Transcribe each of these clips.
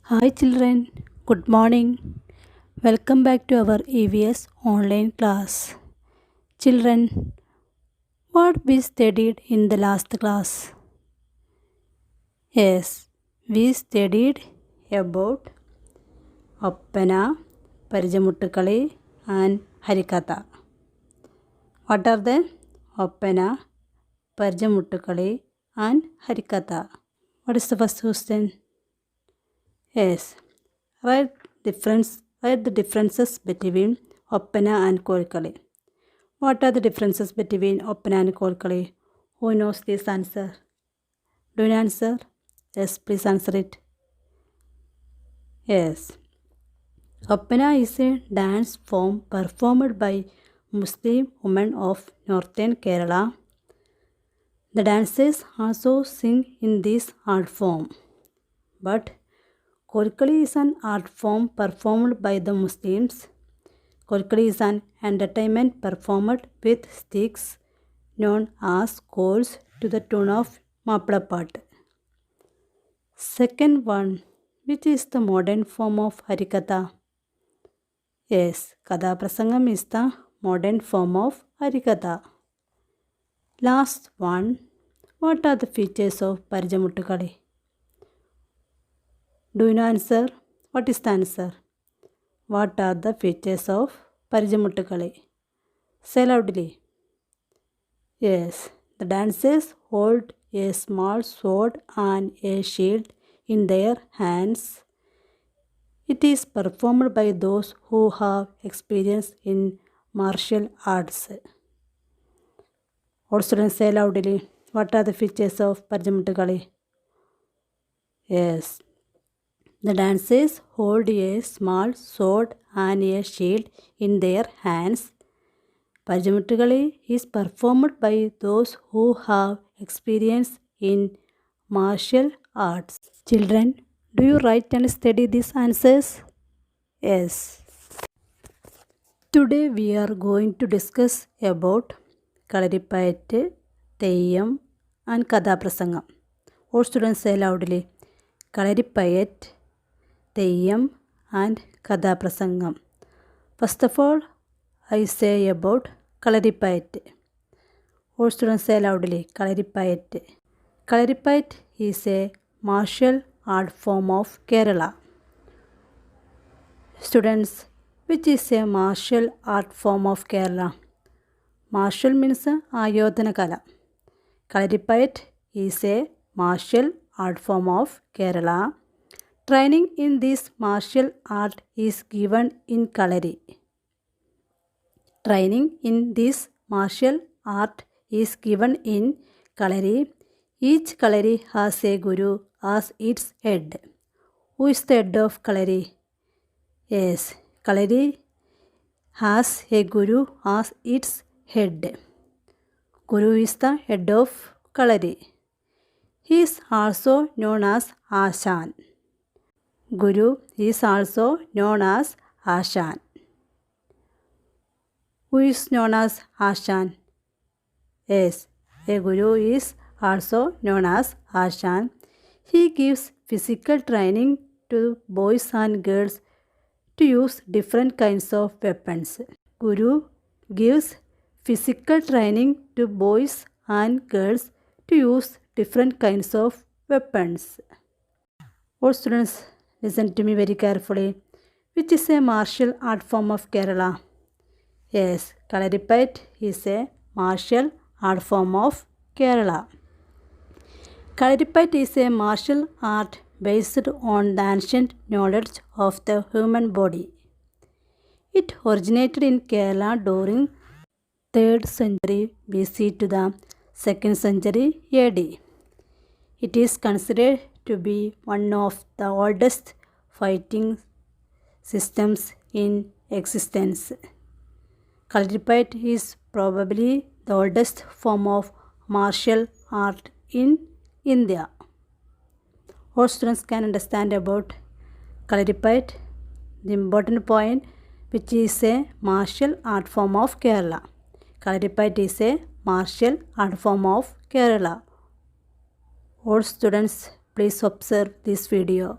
Hi children, good morning. Welcome back to our EVS online class. Children, what we studied in the last class? Yes, we studied about Oppana, Parijamuttukali and Harikatha. What are they? Oppana, Parijamuttukali and Harikatha. What is the first question? Yes. Write the differences between Oppana and Kolkali. What are the differences between Oppana and Kolkali? Who knows this answer? Do you answer? Yes, please answer it. Yes. Oppana is a dance form performed by Muslim women of northern Kerala. The dancers also sing in this art form. But Kolkali is an art form performed by the Muslims. Kolkali is an entertainment performed with sticks known as coals to the tune of Mappalapat. Second one, which is the modern form of Harikatha? Yes, Kathaprasangam is the modern form of Harikatha. Last one, what are the features of Parijamuttukali? Do you know answer? What is the answer? What are the features of Parijamuttukali? Say loudly. Yes, the dancers hold a small sword and a shield in their hands. It is performed by those who have experience in martial arts. All students say loudly, what are the features of Parijamuttukali? Yes, the dancers hold a small sword and a shield in their hands. Parijamuttukali is performed by those who have experience in martial arts. Children, do you write and study these answers? Yes. Today we are going to discuss about Kalaripayattu, Theyyam and Kathaprasangam. All students say loudly, Kalaripayattu, Theyyam and Kathaprasangam. First of all, I say about Kalaripayattu. All students say loudly, Kalaripayattu. Kalaripayattu is a martial art form of Kerala. Students, which is a martial art form of Kerala? Martial means Ayodhana Kala. Kalaripayattu is a martial art form of Kerala. Training in this martial art is given in Kalari. Training in this martial art is given in Kalari. Each Kalari has a guru as its head. Who is the head of Kalari? Yes, Kalari has a guru as its head. Guru is the head of Kalari. He is also known as Ashan. Guru is also known as Ashan. Who is known as Ashan? Yes, a guru is also known as Ashan. He gives physical training to boys and girls to use different kinds of weapons. Guru gives physical training to boys and girls to use different kinds of weapons. All students, listen to me very carefully. Which is a martial art form of Kerala? Yes, Kalaripayattu is a martial art form of Kerala. Kalaripayattu is a martial art based on the ancient knowledge of the human body. It originated in Kerala during 3rd century BC to the 2nd century AD. It is considered to be one of the oldest fighting systems in existence. Kalaripayattu is probably the oldest form of martial art in India. All students can understand about Kalaripayattu. The important point, which is a martial art form of Kerala. Kalaripayattu is a martial art form of Kerala. All students, please observe this video.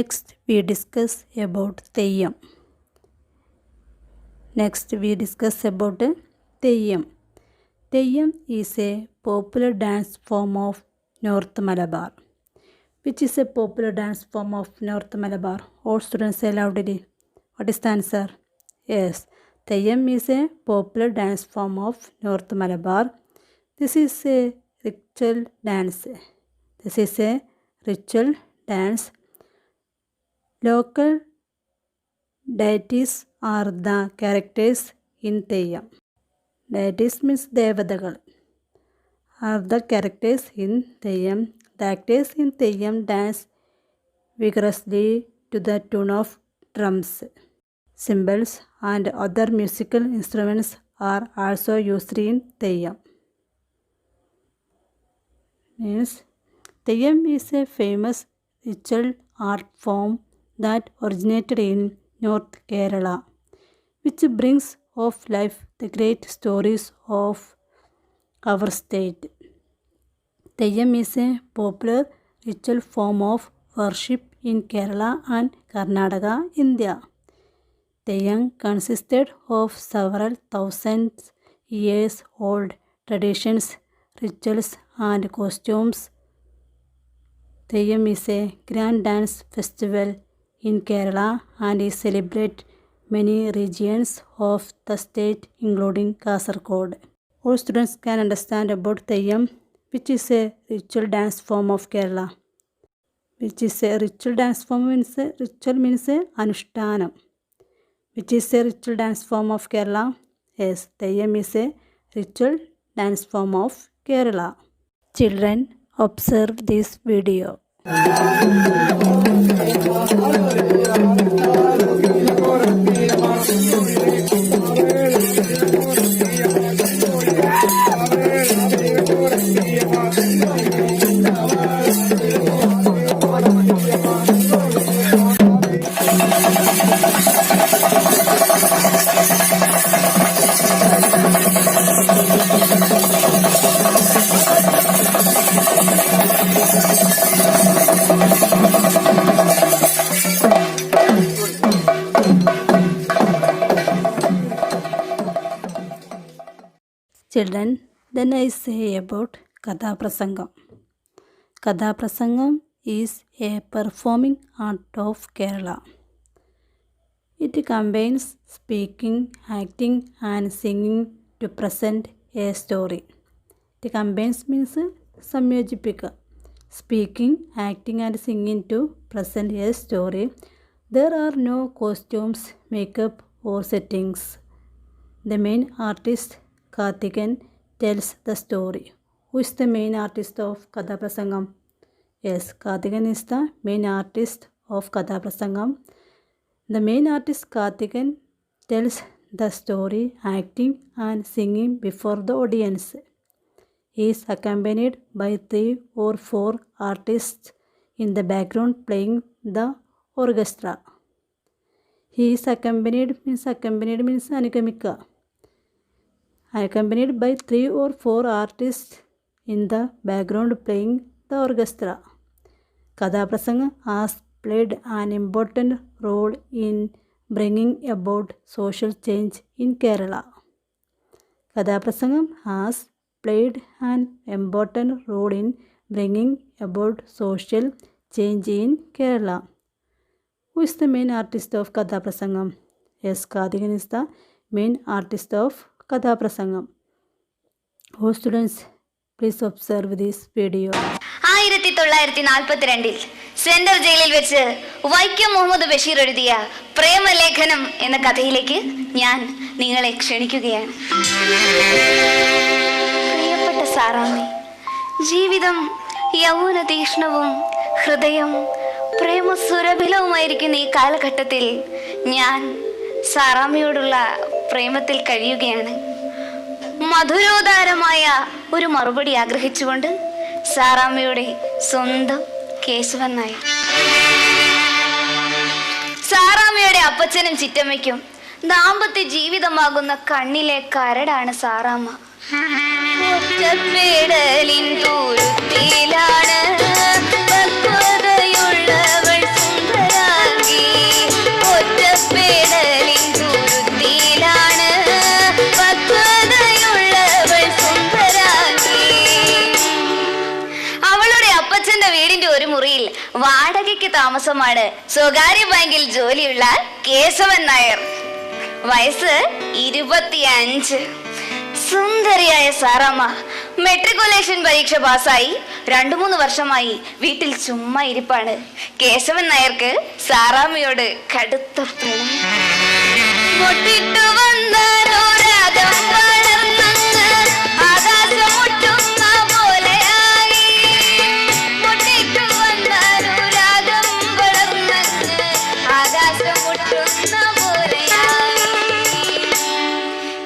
Next we discuss about Theyyam. Theyyam is a popular dance form of North Malabar. Which is a popular dance form of North Malabar? All students say loudly. What is the answer? Yes, Theyyam is a popular dance form of North Malabar. This is a ritual dance. Local deities are the characters in Theyyam. Deities means ദേവതകൾ are the characters in Theyyam. The actors in Theyyam dance vigorously to the tune of drums. Cymbals and other musical instruments are also used in Theyyam. Means Theyyam is a famous ritual art form that originated in North Kerala, which brings of life the great stories of our state. Theyyam is a popular ritual form of worship in Kerala and Karnataka, India. Theyyam consisted of several thousand years old traditions, rituals and costumes. Theyyam is a grand dance festival in Kerala and is celebrated many regions of the state including Kasaragod. All students can understand about Theyyam, which is a ritual dance form of Kerala. Which is a ritual dance form means Anushtanam. Which is a ritual dance form of Kerala? Yes, Theyyam is a ritual dance form of Kerala. Children, observe this video. Children, then I say about Kathaprasangam. Kathaprasangam is a performing art of Kerala. It combines speaking, acting and singing to present a story. It combines means സംയോജിപ്പിക്കുക. Speaking, acting and singing to present a story. There are no costumes, makeup or settings. The main artist Karthikan tells the story. Who is the main artist of Kathaprasangam? Yes, Karthikan is the main artist of Kathaprasangam. The main artist Karthikan tells the story, acting and singing before the audience. He is accompanied by 3 or 4 artists in the background playing the orchestra. He is accompanied means അനുഗമിക്കുക. Accompanied by 3 or 4 artists in the background playing the orchestra. Kathaprasangam has played an important role in bringing about social change in Kerala. Kathaprasangam has played an important role in bringing about social change in Kerala. Who is the main artist of Kathaprasangam? Yes, Karthikan is the main artist of Kathaprasangam. All students, please observe this video. 1942 central ജയിലിൽ വെച്ച് വൈക്കം മുഹമ്മദ് ബഷീർ എഴുതിയ പ്രേമലേഖനം എന്ന കഥയിലേക്ക് ഞാൻ നിങ്ങളെ ക്ഷണിക്കുകയാണ്. പ്രിയപ്പെട്ട സാറാമ്മി, ജീവിതം യൗവന തീക്ഷ്ണവും ഹൃദയം പ്രേമസുരഭിലവുമായിരിക്കുന്ന ഈ കാലഘട്ടത്തിൽ ഞാൻ സാറാമ്മയോടുള്ള പ്രേമത്തിൽ കഴിയുകയാണ്. മധുരോദാരമായ ഒരു മറുപടി ആഗ്രഹിച്ചുകൊണ്ട് സാറാമ്മയുടെ സ്വന്തം കേശവൻ നായർ. സാറാമ്മയുടെ അപ്പച്ചനും ചിറ്റമ്മയ്ക്കും ദാമ്പത്യ ജീവിതമാകുന്ന കണ്ണിലെ കരടാണ് സാറാമ്മ. ഒറ്റപ്പേടലിൻ ദൂരത്തിലാണ് പക്വതയുള്ളവൾ സുന്ദര വാടകയ്ക്ക് താമസമാണ് സ്വകാര്യ ബാങ്കിൽ ജോലിയുള്ള കേശവൻ നായർ. വയസ്സ് 25. സുന്ദരിയായ സാറാമ്മ മെട്രിക്കുലേഷൻ പരീക്ഷ പാസ്സായി 2-3 വർഷമായി വീട്ടിൽ ചുമ്മാ ഇരിപ്പാണ്. കേശവൻ നായർക്ക് സാറാമ്മയോട് കടുത്ത പ്രണയം.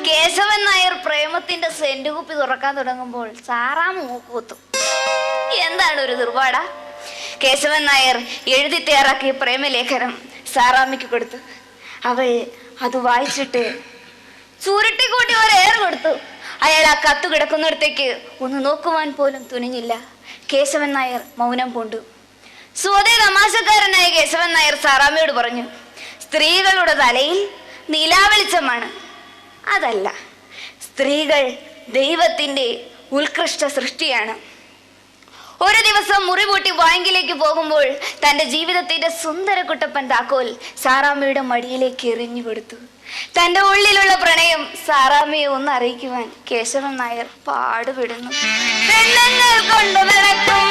കേശവൻ നായർ പ്രേമത്തിന്റെ സെന്റ് കുപ്പി തുറക്കാൻ തുടങ്ങുമ്പോൾ സാറാമ്മ മൂക്കുകുത്തും. എന്താണ് ഒരു ദുർപാട? കേശവൻ നായർ എഴുതി തയ്യാറാക്കിയ പ്രേമലേഖനം സാറാമ്മയ്ക്ക് കൊടുത്തു. അവൾ അത് വായിച്ചിട്ട് ചുരുട്ടിക്കൂട്ടി ഒരേറ് കൊടുത്തു. അയാൾ ആ കത്ത് കിടക്കുന്നിടത്തേക്ക് ഒന്ന് നോക്കുവാൻ പോലും തുനിഞ്ഞില്ല. കേശവൻ നായർ മൗനം പൂണ്ടു. സ്വതേ തമാശക്കാരനായ കേശവൻ നായർ സാറാമ്മയോട് പറഞ്ഞു, സ്ത്രീകളുടെ തലയിൽ നിലാവെളിച്ചമാണ്. അതല്ല, സ്ത്രീകൾ ദൈവത്തിന്റെ ഉത്കൃഷ്ട സൃഷ്ടിയാണ്. ഒരു ദിവസം മുറിപൂട്ടി ബാങ്കിലേക്ക് പോകുമ്പോൾ തന്റെ ജീവിതത്തിന്റെ സുന്ദര കുട്ടപ്പൻ താക്കോൽ സാറാമ്മയുടെ മടിയിലേക്ക് എറിഞ്ഞു കൊടുത്തു. തന്റെ ഉള്ളിലുള്ള പ്രണയം സാറാമ്മയെ ഒന്ന് അറിയിക്കുവാൻ കേശവൻ നായർ പാടുപെടുന്നു. പെണ്ണുങ്ങൾ കൊണ്ടു നടക്കും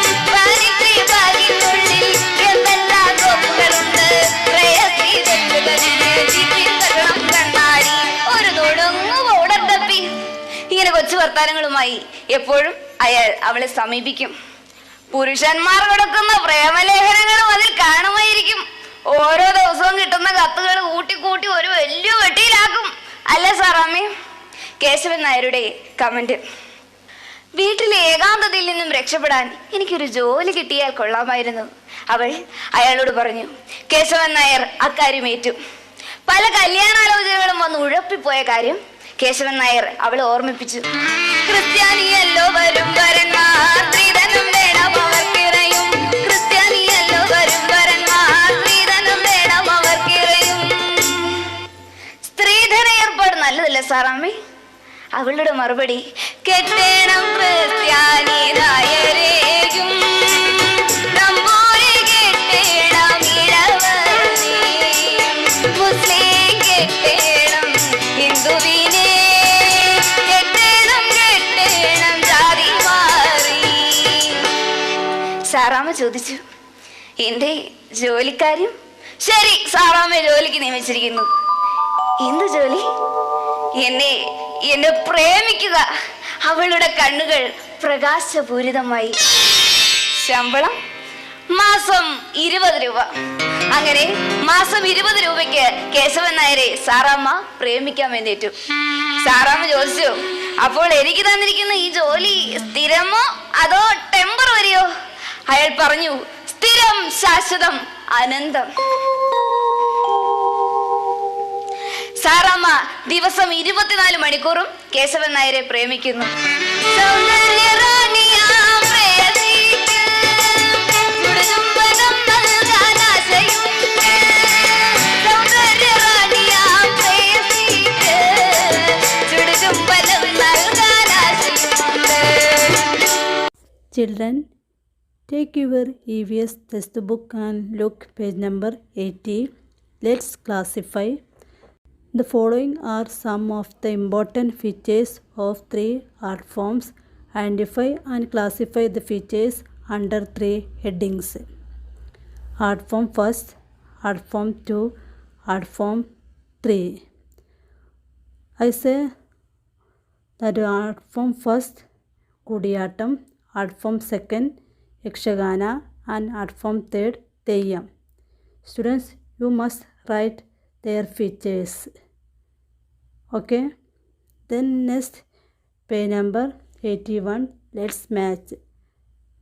ഒരു തൊടുങ്ങു പൗഡർ തപ്പി. ഇങ്ങനെ കൊച്ചു വർത്താനങ്ങളുമായി എപ്പോഴും അയാൾ അവളെ സമീപിക്കും. പുരുഷന്മാർ കൊടുക്കുന്ന പ്രേമലേഖനങ്ങളും അതിൽ കാണുമായിരിക്കും. ഓരോ ദിവസവും കിട്ടുന്ന കത്തുകൾ കൂട്ടി ഒരു വലിയ വെട്ടിയിലാക്കും. അല്ലേ സാറാമ്മേ? കേശവൻ നായരുടെ കമന്റ്. വീട്ടിലെ ഏകാന്തതയിൽ നിന്നും രക്ഷപ്പെടാൻ എനിക്കൊരു ജോലി കിട്ടിയാൽ കൊള്ളാമായിരുന്നു, അവൾ അയാളോട് പറഞ്ഞു. കേശവൻ നായർ അക്കാര്യം ഏറ്റു. പല കല്യാണാലോചനകളും വന്ന് ഉഴപ്പിപ്പോയ കാര്യം കേശവൻ നായർ അവളെ ഓർമ്മിപ്പിച്ചു. ക്രിസ്ത്യാനിയല്ലോ വരും വരന്മാർ, സ്ത്രീധനം വേണം അവർക്കിറയും. ക്രിസ്ത്യാനിയല്ലോ വരും വരന്മാർ, സ്ത്രീധനം വേണം അവർക്കിറയും. സ്ത്രീധന ഏർപ്പാട് നല്ലതല്ല സാറാമ്മേ? അവളുടെ മറുപടി, കെട്ടേണം ക്രിസ്ത്യാനി നായരെയും നമ്മോരെ കെട്ടേണം ഇളവനെയും, മുസ്ലിം കെട്ടേണം ഹിന്ദുവിനെ, കെട്ടേണം ജാതി മാറി. സാറാമ്മ ചോദിച്ചു, എന്റെ ജോലിക്കാരും? ശരി, സാറാമ്മ ജോലിക്ക് നിയമിച്ചിരിക്കുന്നു. എന്ത് ജോലി? എന്നെ പ്രേമിക്കുക. അവളുടെ കണ്ണുകൾ പ്രകാശപൂരിതമായി. ശമ്പളം മാസം 20 രൂപ. അങ്ങനെ മാസം 20 രൂപയ്ക്ക് കേശവൻ നായരെ സാറാമ്മ പ്രേമിക്കാൻ വേണ്ടിയിട്ടു. സാറാമ്മ ചോദിച്ചു, അപ്പോൾ എനിക്ക് തന്നിരിക്കുന്ന ഈ ജോലി സ്ഥിരമോ അതോ ടെമ്പററിയോ? അയാൾ പറഞ്ഞു, സ്ഥിരം, ശാശ്വതം, അനന്തം. സാറാമ്മ ദിവസം 24 മണിക്കൂറും കേശവൻ നായരെ പ്രേമിക്കുന്നു. Children, take your EVS textbook and look page number 80. Let's classify. The following are some of the important features of 3 art forms. Identify and classify the features under 3 headings. Art form first, art form 2, art form 3. I say that art form first, Kudiyattam, art form second, Yakshagana, and art form third, Theyyam. Students, you must write their features. Okay, then next page number 81. Let's match.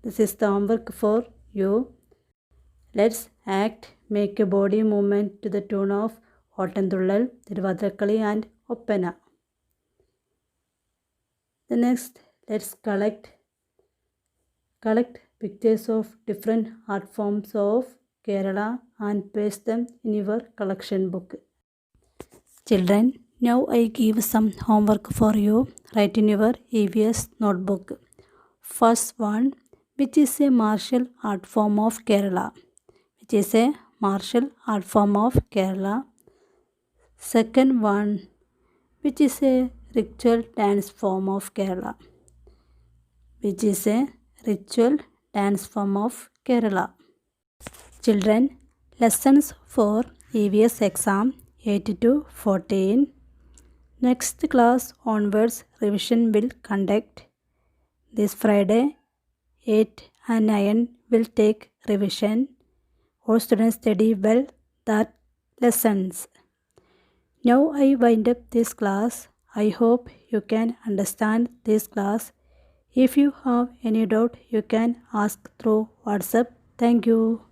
This is the homework for you. Let's act, make a body movement to the tune of Ottantullal, Thiruvathirakali and Oppana. The next, let's collect pictures of different art forms of Kerala and paste them in your collection book. Children, now I give some homework for you. Write in your EVS notebook. First one, which is a martial art form of Kerala. Which is a martial art form of Kerala. Second one, which is a ritual dance form of Kerala. Which is a ritual dance form of Kerala. Children, lessons for EVS exam 8 to 14. Next class onwards revision will conduct. This Friday 8 and 9 will take revision. All students study well that lessons. Now I wind up this class. I hope you can understand this class. If you have any doubt, you can ask through WhatsApp. Thank you.